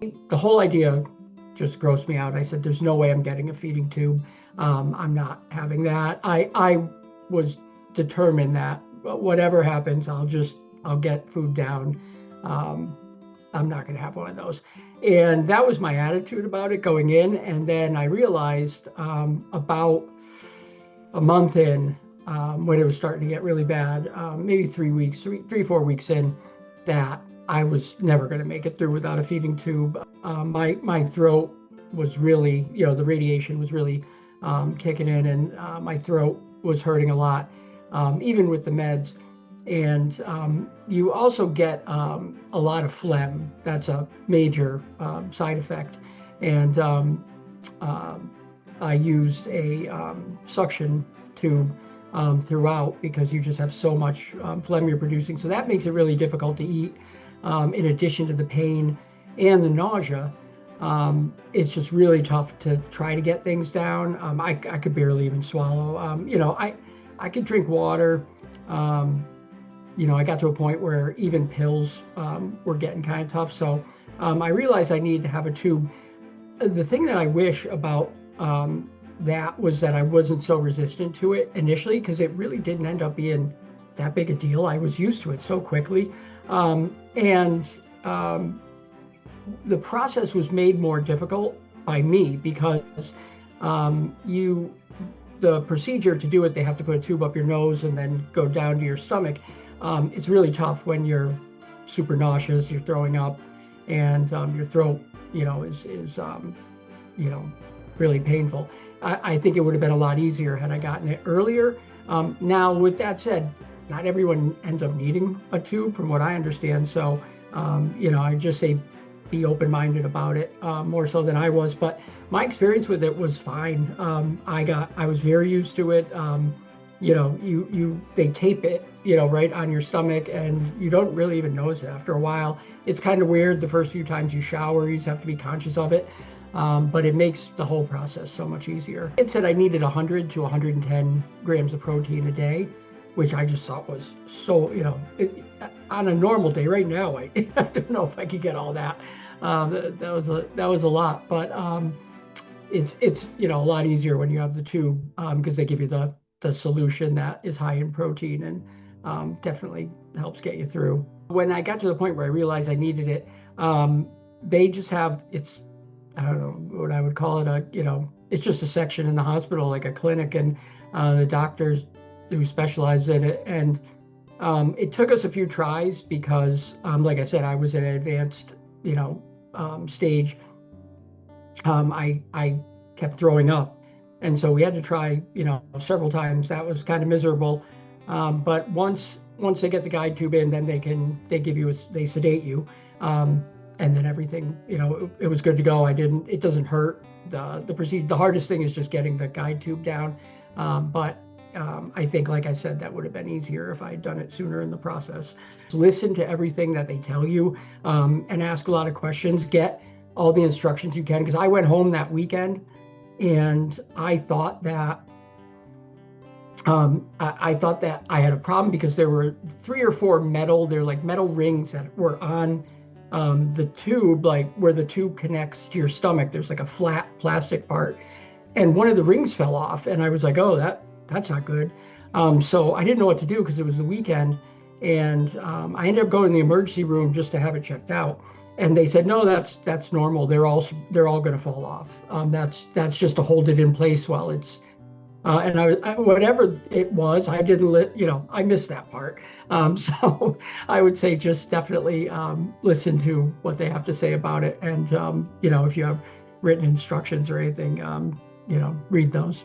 The whole idea just grossed me out. I said, there's no way I'm getting a feeding tube. I'm not having that. I was determined that whatever happens, I'll get food down. I'm not going to have one of those. And that was my attitude about it going in. And then I realized about a month in, when it was starting to get really bad, maybe 4 weeks in, that I was never going to make it through without a feeding tube. My throat was really, the radiation was really kicking in, and my throat was hurting a lot, even with the meds. And you also get a lot of phlegm. That's a major side effect. And I used a suction tube throughout, because you just have so much phlegm you're producing. So that makes it really difficult to eat. In addition to the pain and the nausea, it's just really tough to try to get things down. I could barely even swallow. I could drink water. I got to a point where even pills were getting kind of tough. So I realized I needed to have a tube. The thing that I wish about that was that I wasn't so resistant to it initially, because it really didn't end up being that big a deal. I was used to it so quickly. The process was made more difficult by me, because the procedure to do it, they have to put a tube up your nose and then go down to your stomach. It's really tough when you're super nauseous, you're throwing up, and your throat, is really painful. I think it would have been a lot easier had I gotten it earlier. Now, with that said, not everyone ends up needing a tube, from what I understand. So, I just say be open-minded about it, more so than I was. But my experience with it was fine. I was very used to it. They tape it, right on your stomach, and you don't really even notice it after a while. It's kind of weird the first few times you shower. You just have to be conscious of it. But it makes the whole process so much easier. It said I needed 100 to 110 grams of protein a day, which I just thought was so, on a normal day right now, I don't know if I could get all that. That was a lot, but it's a lot easier when you have the tube, because they give you the solution that is high in protein, and definitely helps get you through. When I got to the point where I realized I needed it, they just have, I don't know what I would call it, it's just a section in the hospital, like a clinic, and the doctors who specialize in it. And it took us a few tries, because like I said, I was in an advanced stage. I kept throwing up, and so we had to try several times. That was kind of miserable, but once they get the guide tube in, then they sedate you, and then everything, it was good to go. It doesn't hurt. The procedure, the hardest thing is just getting the guide tube down, but I think, like I said, that would have been easier if I had done it sooner in the process. Listen to everything that they tell you, and ask a lot of questions. Get all the instructions you can, because I went home that weekend, and I thought that I had a problem, because there were 3 or 4 metal rings that were on the tube, like where the tube connects to your stomach. There's like a flat plastic part, and one of the rings fell off, and I was like, oh, that's not good. So I didn't know what to do, because it was the weekend, and I ended up going to the emergency room just to have it checked out. And they said, no, that's normal. They're all going to fall off. That's just to hold it in place while it's. And whatever it was, I didn't I missed that part. So I would say just definitely listen to what they have to say about it, and if you have written instructions or anything, read those.